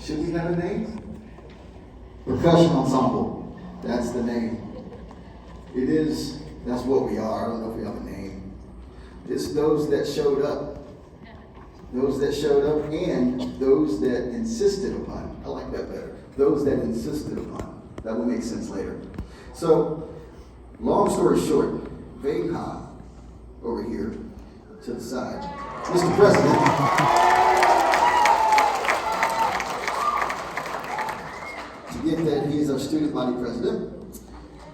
Should we have a name? Percussion Ensemble. That's the name. It is, that's what we are. I don't know if we have a name. It's those that showed up. Those that showed up and those that insisted upon. I like that better. Those that insisted upon. That will make sense later. So, long story short, VACON over here to the side. Mr. President. To get that, he is our student body president.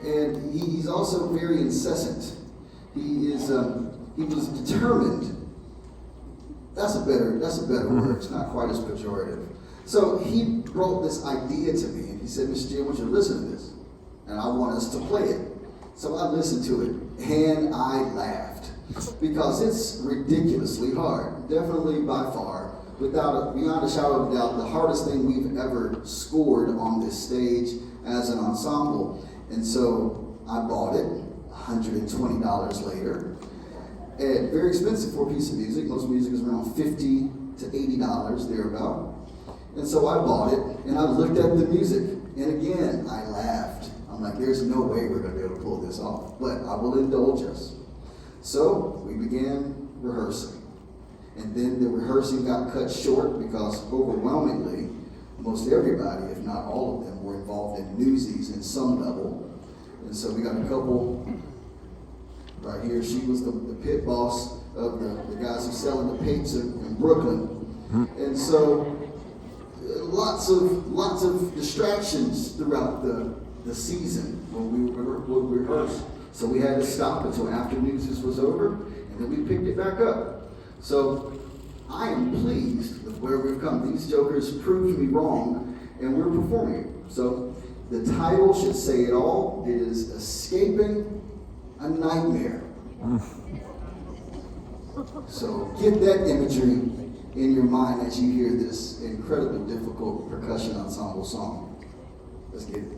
And he's also very incessant. He was determined. That's a better word. It's not quite as pejorative. So he brought this idea to me, and he said, Mr. G, I want you to listen to this, and I want us to play it. So I listened to it, and I laughed, because it's ridiculously hard. Definitely by far, beyond a shadow of a doubt, the hardest thing we've ever scored on this stage as an ensemble. And so I bought it, $120 later. And very expensive for a piece of music. Most music is around $50 to $80 thereabout. And so I bought it, and I looked at the music, and again, I laughed. I'm like, there's no way we're going to be able to pull this off, but I will indulge us. So we began rehearsing. And then the rehearsing got cut short because overwhelmingly, most everybody, if not all of them, were involved in newsies in some level. And so we got a couple right here. She was the pit boss of the guys who selling the paints in Brooklyn. And so lots of distractions throughout the season when we would rehearse. So we had to stop until after newsies was over, and then we picked it back up. So I am pleased with where we've come. These jokers proved me wrong, and we're performing it. So the title should say it all. It is Escaping a Nightmare. So get that imagery in your mind as you hear this incredibly difficult percussion ensemble song. Let's get it.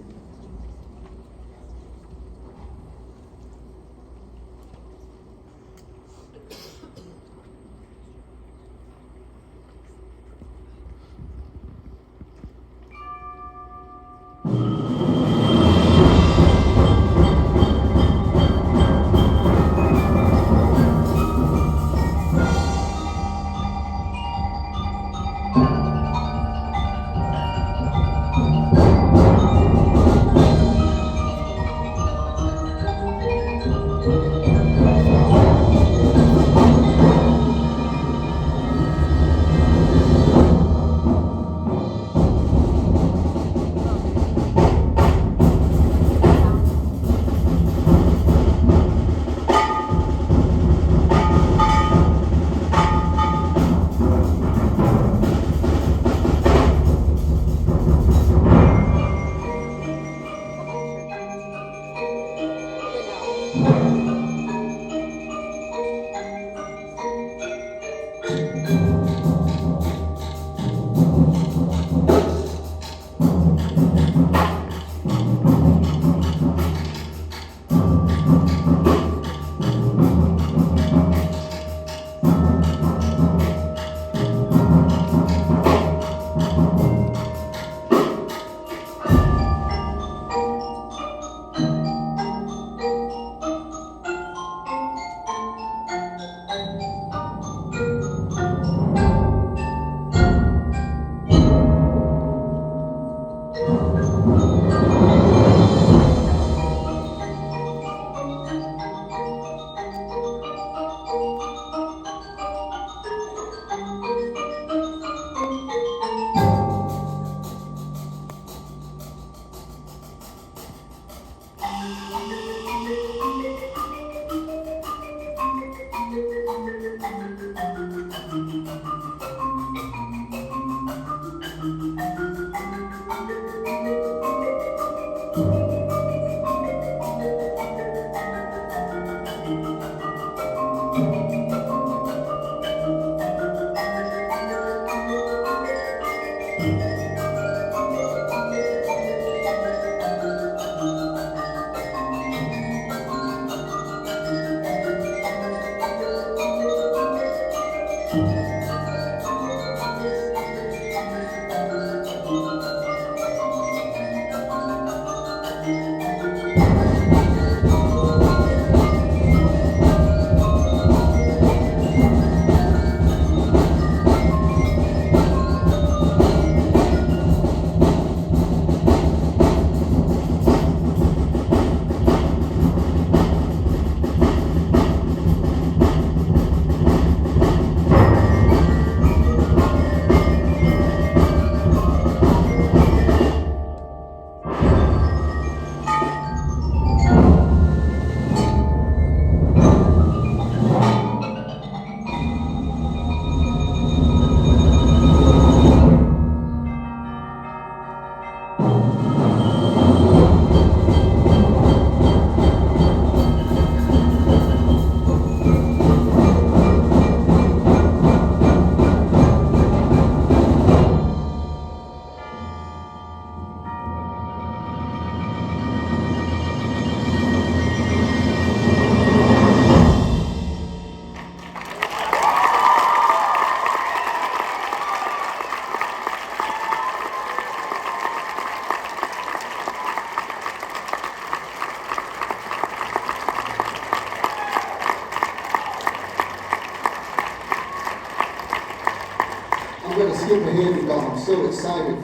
skip ahead because I'm so excited.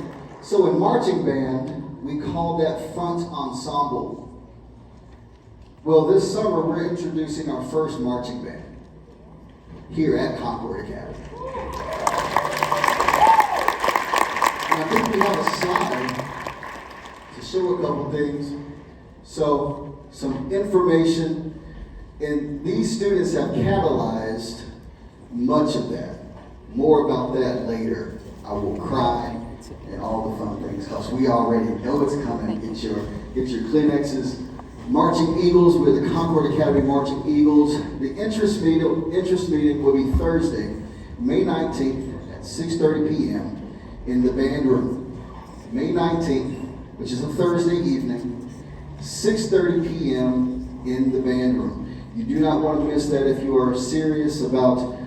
So in marching band, we call that front ensemble. Well, this summer we're introducing our first marching band here at Concord Academy. And I think we have a slide to show a couple things. So, some information, and these students have catalyzed much of that. More about that later. I will cry and all the fun things because we already know it's coming. Get your Kleenexes. Marching Eagles, we're the Concord Academy Marching Eagles. The interest meeting will be Thursday, May 19th at 6:30 p.m. in the band room. May 19th, which is a Thursday evening, 6:30 p.m. in the band room. You do not want to miss that if you are serious about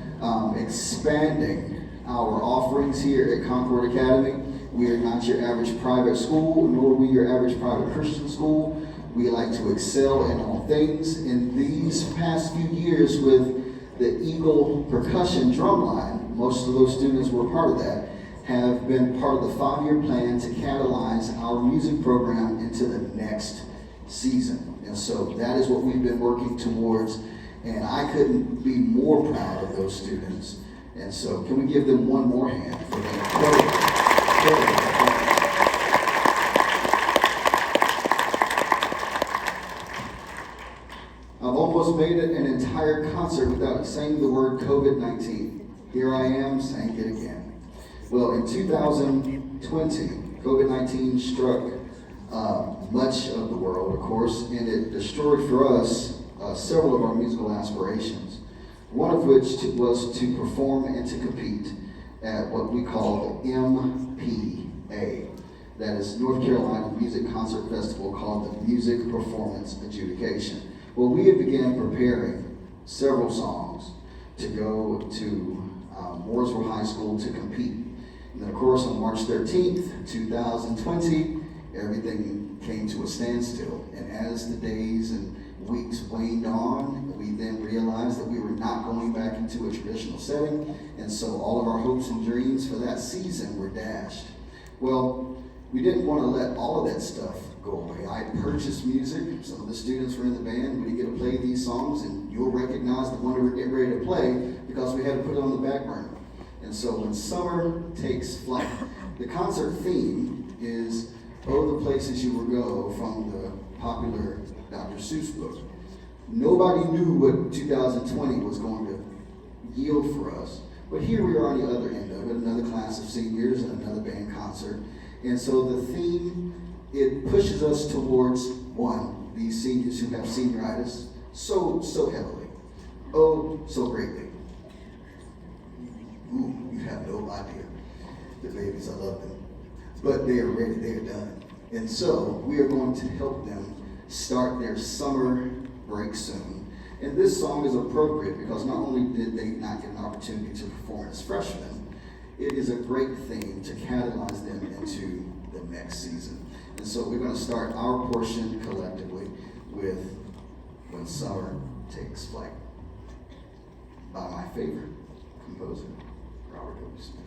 expanding our offerings here at Concord Academy. We are not your average private school, nor are we your average private Christian school. We like to excel in all things. In these past few years with the Eagle percussion drumline, most of those students were part of that, have been part of the 5-year plan to catalyze our music program into the next season. And so that is what we've been working towards. And I couldn't be more proud of those students. And so can we give them one more hand for that? I've almost made it an entire concert without saying the word COVID-19. Here I am saying it again. Well, in 2020, COVID-19 struck much of the world, of course, and it destroyed for us several of our musical aspirations. One of which was to perform and to compete at what we call the MPA. That is North Carolina Music Concert Festival, called the Music Performance Adjudication. Well, we had began preparing several songs to go to Mooresville High School to compete. And then, of course, on March 13th, 2020, everything came to a standstill. And as the days and weeks waned on, we then realized that we were not going back into a traditional setting, and so all of our hopes and dreams for that season were dashed. Well, we didn't want to let all of that stuff go away. I purchased music. Some of the students were in the band. We get to play these songs, and you'll recognize the one we were getting ready to play because we had to put it on the back burner. And so when summer takes flight, the concert theme is "Oh, the Places You Will Go" from the popular Dr. Seuss book. Nobody knew what 2020 was going to yield for us. But here we are on the other end of it, another class of seniors and another band concert. And so the theme, it pushes us towards, one, these seniors who have senioritis so heavily. Oh, so greatly. Ooh, you have no idea. The babies, I love them. But they are ready, they are done. And so we are going to help them start their summer break soon. And this song is appropriate because not only did they not get an opportunity to perform as freshmen, it is a great theme to catalyze them into the next season. And so we're going to start our portion collectively with "When Summer Takes Flight" by my favorite composer, Robert W. Smith.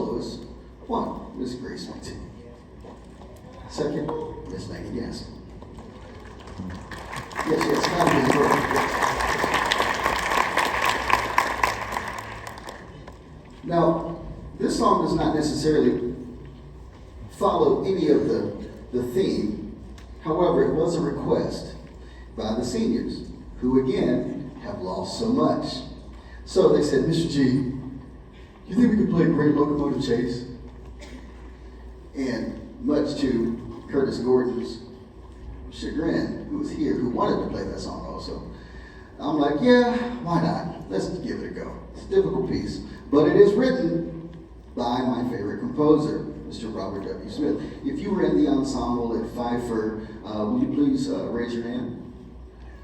soloists. One, Miss Grace White. Second, Miss Maggie Gaskin. Yes, kind of his birth. Now, this song does not necessarily follow any of the theme. However, it was a request by the seniors, who again have lost so much. So they said, Mr. G, you think we could play Great Locomotive Chase? And much to Curtis Gordon's chagrin, who was here, who wanted to play that song also, I'm like, yeah, why not? Let's give it a go. It's a difficult piece, but it is written by my favorite composer, Mr. Robert W. Smith. If you were in the ensemble at Pfeiffer, will you please raise your hand?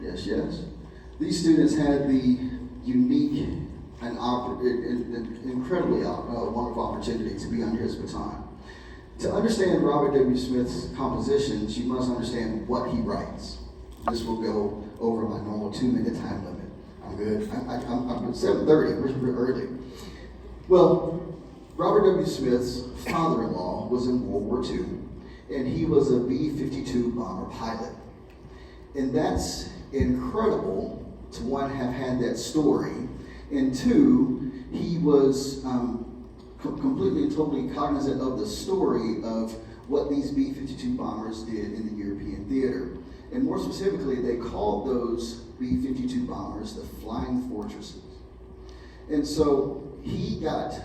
Yes, yes. These students had the unique and incredibly wonderful opportunity to be under his baton. To understand Robert W. Smith's compositions, you must understand what he writes. This will go over my normal 2-minute time limit. I'm good. I'm 7:30. We're early. Well, Robert W. Smith's father-in-law was in World War II, and he was a B-52 bomber pilot. And that's incredible to, one, have had that story, and two, he was completely and totally cognizant of the story of what these B-52 bombers did in the European theater. And more specifically, they called those B-52 bombers the Flying Fortresses. And so he got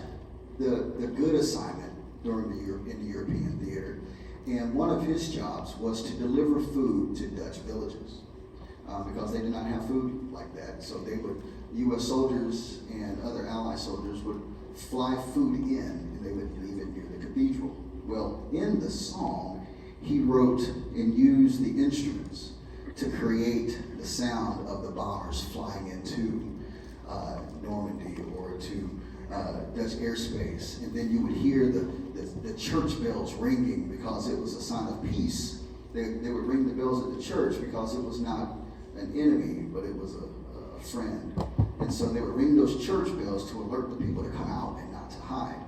the good assignment in the European theater. And one of his jobs was to deliver food to Dutch villages. Because they did not have food like that. So U.S. soldiers and other Allied soldiers would fly food in, and they would leave it near the cathedral. Well, in the song, he wrote and used the instruments to create the sound of the bombers flying into Normandy or to Dutch airspace. And then you would hear the church bells ringing because it was a sign of peace. They would ring the bells at the church because it was not an enemy, but it was a friend. And so they would ring those church bells to alert the people to come out and not to hide.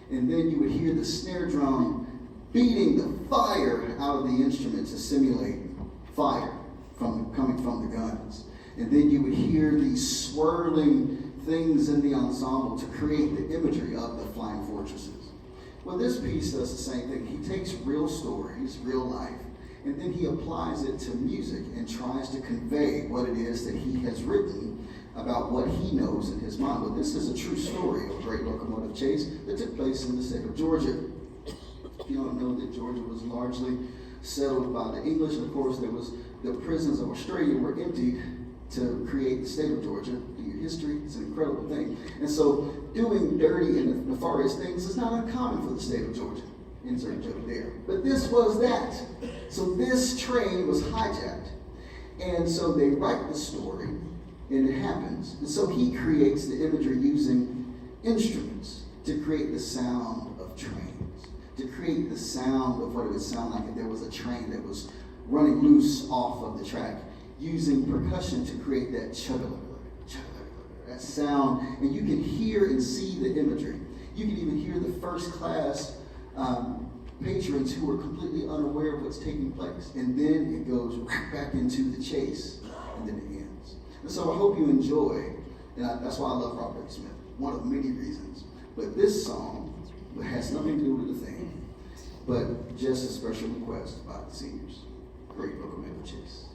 And then you would hear the snare drum beating the fire out of the instrument to simulate fire coming from the guns. And then you would hear these swirling things in the ensemble to create the imagery of the Flying Fortresses. Well, this piece does the same thing. He takes real stories, real life, and then he applies it to music and tries to convey what it is that he has written about what he knows in his mind. Well, this is a true story of a Great Locomotive Chase that took place in the state of Georgia. You don't know that Georgia was largely settled by the English. Of course, the prisons of Australia were emptied to create the state of Georgia. In your history, it's an incredible thing. And so doing dirty and nefarious things is not uncommon for the state of Georgia. Insert joke there. But this was that. So this train was hijacked. And so they write the story, and it happens. And so he creates the imagery using instruments to create the sound of trains, to create the sound of what it would sound like if there was a train that was running loose off of the track, using percussion to create that that sound. And you can hear and see the imagery. You can even hear the first class patrons who are completely unaware of what's taking place. And then it goes right back into the chase, and then it ends. And so I hope you enjoy, and that's why I love Robert Smith, one of many reasons. But this song has nothing to do with the thing, but just a special request by the seniors. Great Locomotive Chase.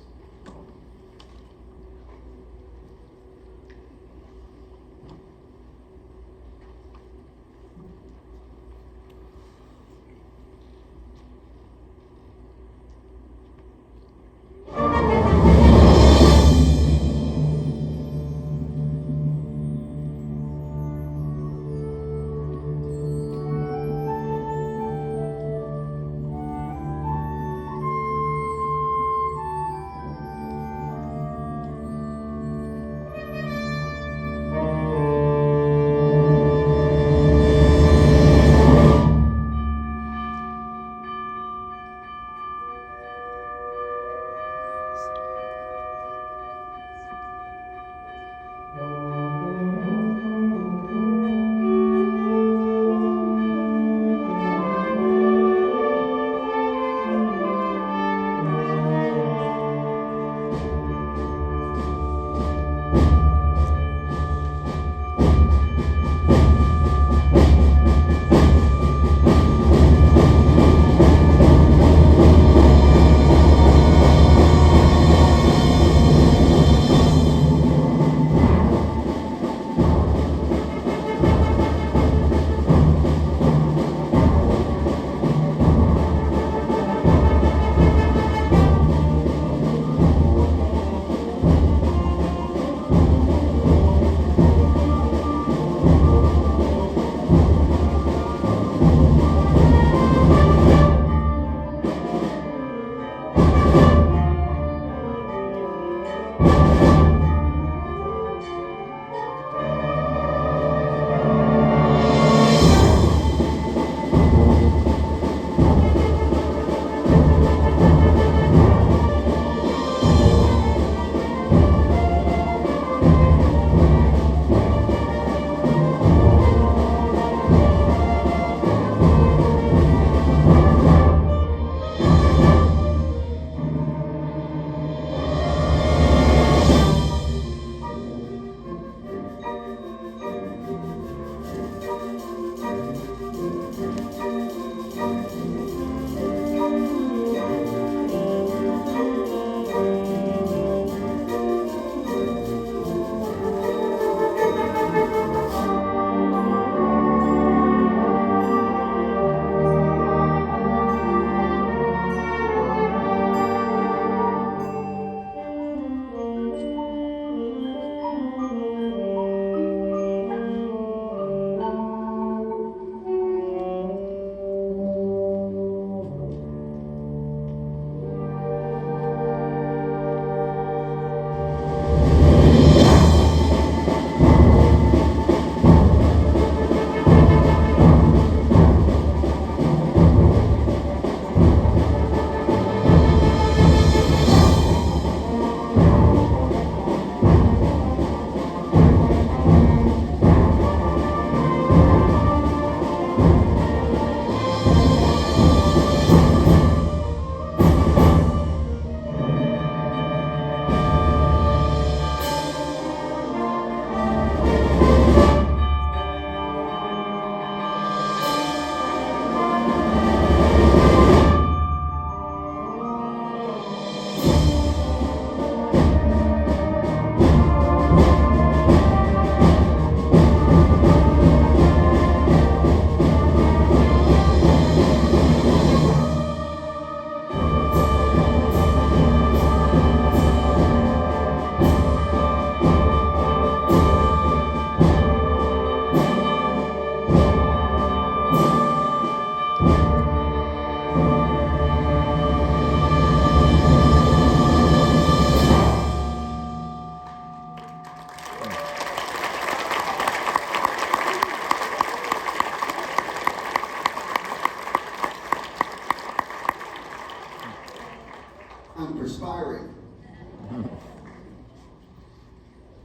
perspiring.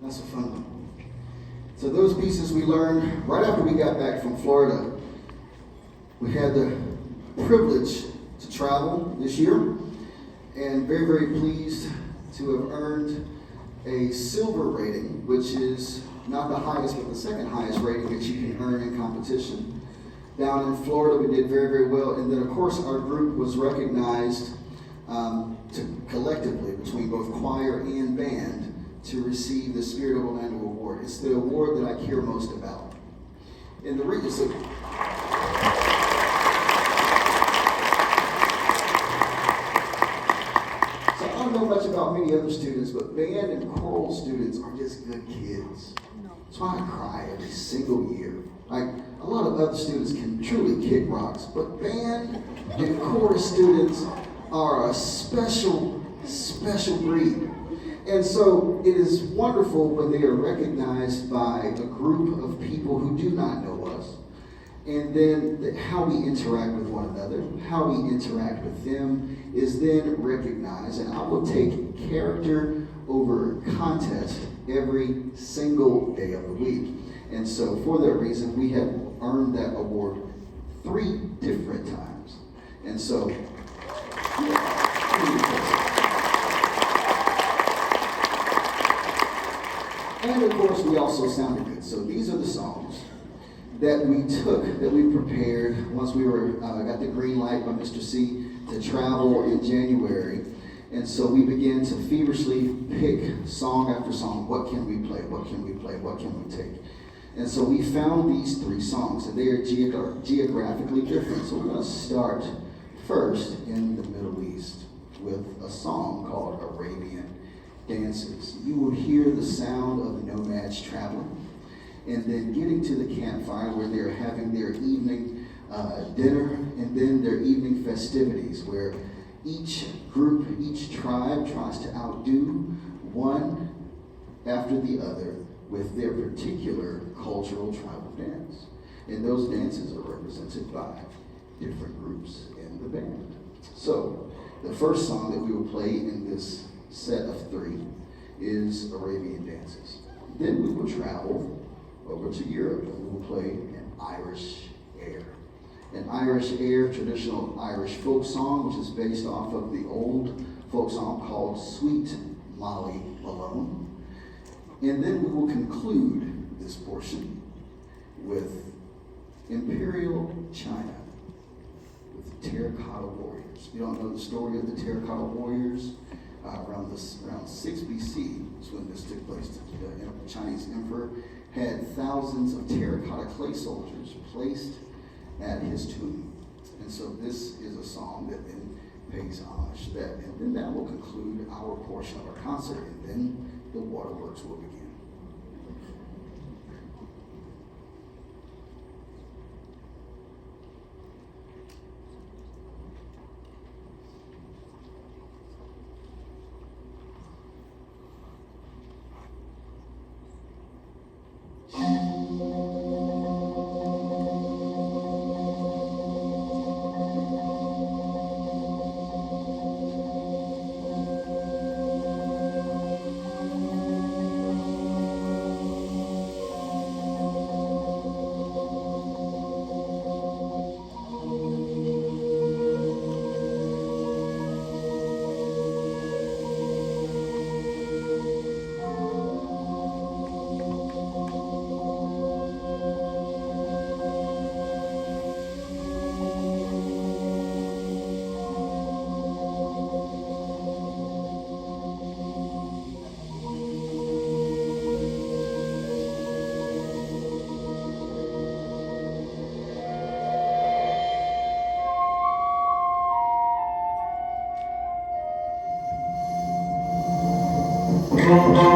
That's a fun one. So those pieces we learned right after we got back from Florida. We had the privilege to travel this year, and very, very pleased to have earned a silver rating, which is not the highest, but the second highest rating that you can earn in competition. Down in Florida, we did very, very well, and then of course our group was recognized collectively between both choir and band to receive the Spirit of Orlando Award. It's the award that I care most about. And the reason, so I don't know much about many other students, but band and choral students are just good kids. That's why I cry every single year. Like, a lot of other students can truly kick rocks, but band and chorus students are a special breed. And so it is wonderful when they are recognized by a group of people who do not know us. And then how we interact with one another, how we interact with them is then recognized. And I will take character over contest every single day of the week. And so for that reason, we have earned that award 3 different times. And so, and of course, we also sounded good. So these are the songs that we took, that we prepared once we were got the green light by Mr. C to travel in January. And so we began to feverishly pick song after song. What can we play? What can we play? What can we take? And so we found these 3 songs, and they are geographically different. So we're going to start first in the Middle East with a song called Arabian Dances. You will hear the sound of nomads traveling, and then getting to the campfire where they're having their evening dinner, and then their evening festivities, where each group, each tribe tries to outdo one after the other with their particular cultural tribal dance. And those dances are represented by different groups in the band. So, the first song that we will play in this set of 3 is Arabian Dances. Then we will travel over to Europe and we will play an Irish air. An Irish air, traditional Irish folk song, which is based off of the old folk song called Sweet Molly Malone. And then we will conclude this portion with Imperial China, with Terracotta Warriors. If you don't know the story of the Terracotta Warriors, around 6 BC is when this took place. The Chinese emperor had thousands of terracotta clay soldiers placed at his tomb. And so this is a song that then pays homage to that. And then that will conclude our portion of our concert, and then the waterworks will begin. Thank you.